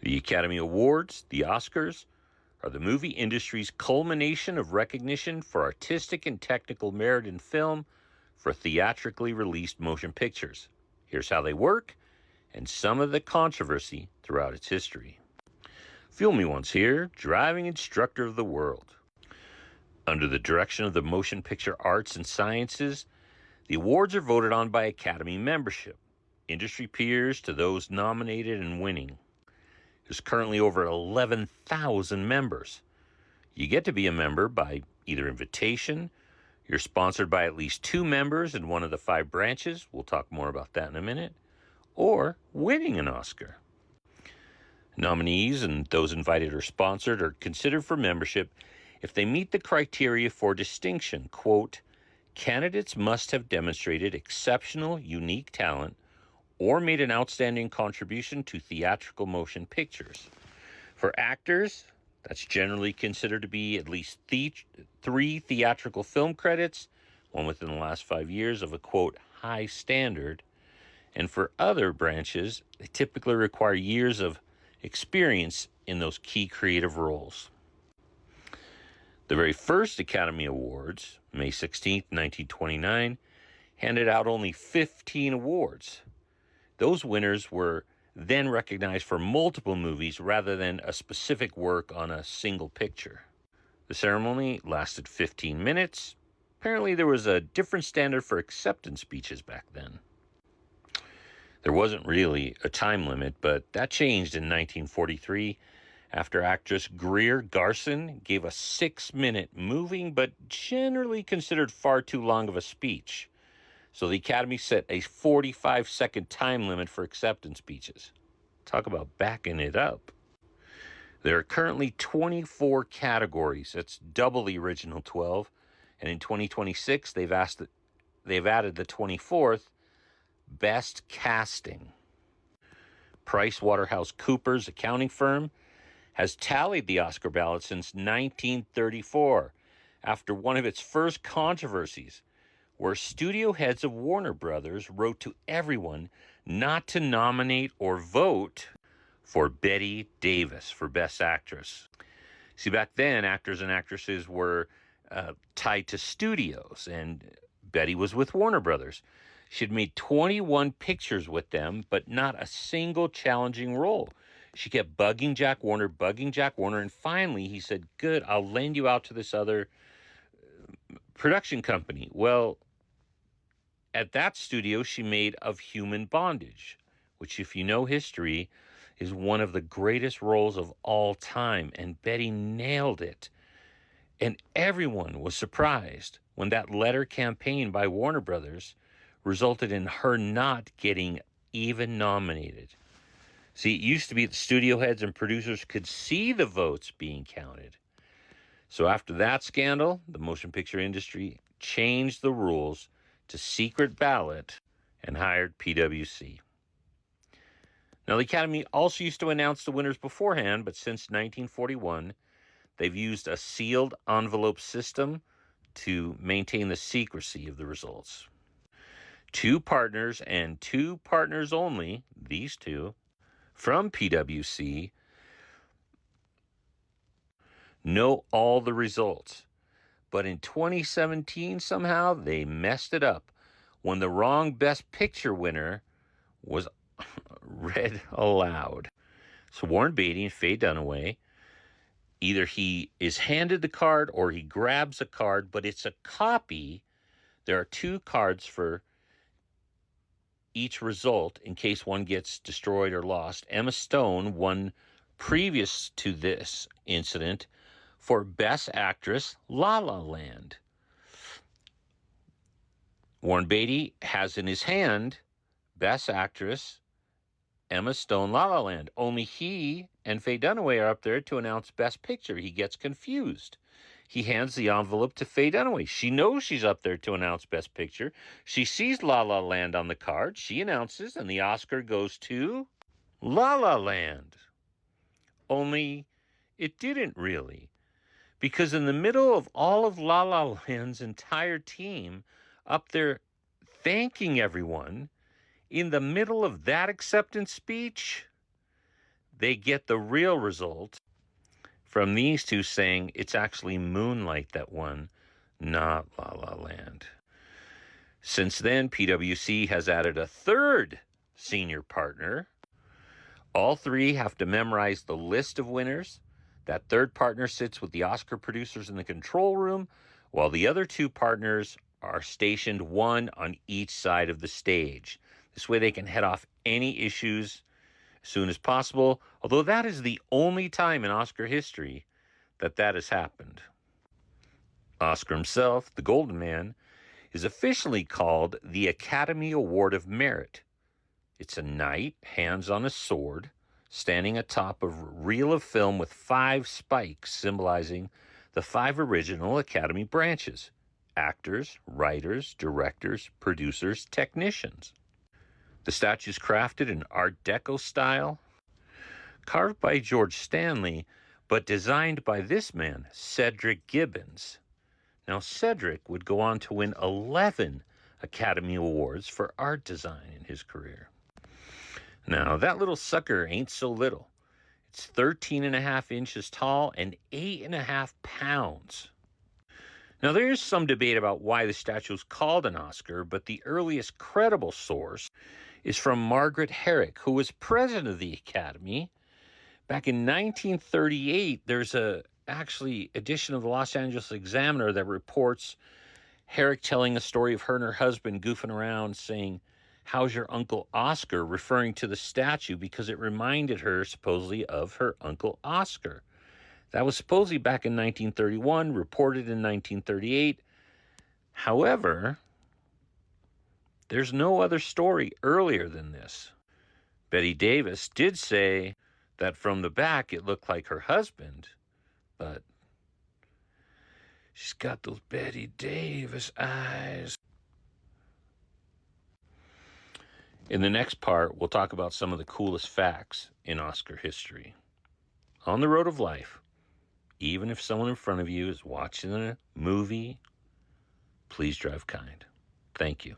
The Academy Awards, the Oscars, are the movie industry's culmination of recognition for artistic and technical merit in film for theatrically released motion pictures. Here's how they work and some of the controversy throughout its history. Fuel Me Once here, driving instructor of the world. Under the direction of the Motion Picture Arts and Sciences, the awards are voted on by Academy membership, industry peers to those nominated and winning. There's currently over 11,000 members. You get to be a member by either invitation, you're sponsored by at least 2 members in one of the 5 branches, we'll talk more about that in a minute, or winning an Oscar. Nominees and those invited or sponsored are considered for membership if they meet the criteria for distinction. Quote, candidates must have demonstrated exceptional, unique talent or made an outstanding contribution to theatrical motion pictures. For actors, that's generally considered to be at least 3 theatrical film credits, one within the last 5 years of a, quote, high standard. And for other branches, they typically require years of experience in those key creative roles. The very first Academy Awards, May 16, 1929, handed out only 15 awards. Those winners were then recognized for multiple movies rather than a specific work on a single picture. The ceremony lasted 15 minutes. Apparently there was a different standard for acceptance speeches back then. There wasn't really a time limit, but that changed in 1943 after actress Greer Garson gave a 6-minute moving but generally considered far too long of a speech. So the Academy set a 45-second time limit for acceptance speeches. Talk about backing it up. There are currently 24 categories. That's double the original 12. And in 2026, they've added the 24th, Best Casting. PricewaterhouseCoopers accounting firm has tallied the Oscar ballot since 1934 after one of its first controversies, where studio heads of Warner Brothers wrote to everyone not to nominate or vote for Bette Davis for Best Actress. See, back then, actors and actresses were tied to studios, and Bette was with Warner Brothers. She'd made 21 pictures with them, but not a single challenging role. She kept bugging Jack Warner, and finally he said, good, I'll lend you out to this other production company. Well, at that studio, she made Of Human Bondage, which, if you know history, is one of the greatest roles of all time, and Bette nailed it. And everyone was surprised when that letter campaign by Warner Brothers resulted in her not getting even nominated. See, it used to be that studio heads and producers could see the votes being counted. So after that scandal, the motion picture industry changed the rules to secret ballot and hired PwC. Now, the Academy also used to announce the winners beforehand, but since 1941, they've used a sealed envelope system to maintain the secrecy of the results. 2 partners and 2 partners only, these 2, from PwC, know all the results. But in 2017, somehow, they messed it up when the wrong Best Picture winner was read aloud. So Warren Beatty and Faye Dunaway, either he is handed the card or he grabs a card, but it's a copy. There are 2 cards for each result in case one gets destroyed or lost. Emma Stone won previous to this incident for Best Actress, La La Land. Warren Beatty has in his hand Best Actress, Emma Stone, La La Land. Only he and Faye Dunaway are up there to announce Best Picture. He gets confused. He hands the envelope to Faye Dunaway. She knows she's up there to announce Best Picture. She sees La La Land on the card. She announces, and the Oscar goes to La La Land. Only it didn't really. Because in the middle of all of La La Land's entire team up there thanking everyone, in the middle of that acceptance speech, they get the real result from these two saying it's actually Moonlight that won, not La La Land. Since then, PwC has added a third senior partner. All three have to memorize the list of winners. That third partner sits with the Oscar producers in the control room, while the other two partners are stationed one on each side of the stage. This way they can head off any issues as soon as possible, although that is the only time in Oscar history that has happened. Oscar himself, the Golden Man, is officially called the Academy Award of Merit. It's a knight, hands on a sword, standing atop a reel of film with 5 spikes symbolizing the 5 original Academy branches: actors, writers, directors, producers, technicians. The statue is crafted in Art Deco style, carved by George Stanley, but designed by this man, Cedric Gibbons. Now, Cedric would go on to win 11 Academy Awards for art design in his career. Now, that little sucker ain't so little. It's 13.5 inches tall and 8.5 pounds. Now, there is some debate about why the statue is called an Oscar, but the earliest credible source is from Margaret Herrick, who was president of the Academy. Back in 1938, there's a edition of the Los Angeles Examiner that reports Herrick telling a story of her and her husband goofing around saying, "How's your Uncle Oscar?" referring to the statue because it reminded her supposedly of her Uncle Oscar. That was supposedly back in 1931, reported in 1938. However, there's no other story earlier than this. Betty Davis did say that from the back it looked like her husband, but she's got those Betty Davis eyes. In the next part, we'll talk about some of the coolest facts in Oscar history. On the road of life, even if someone in front of you is watching a movie, please drive kind. Thank you.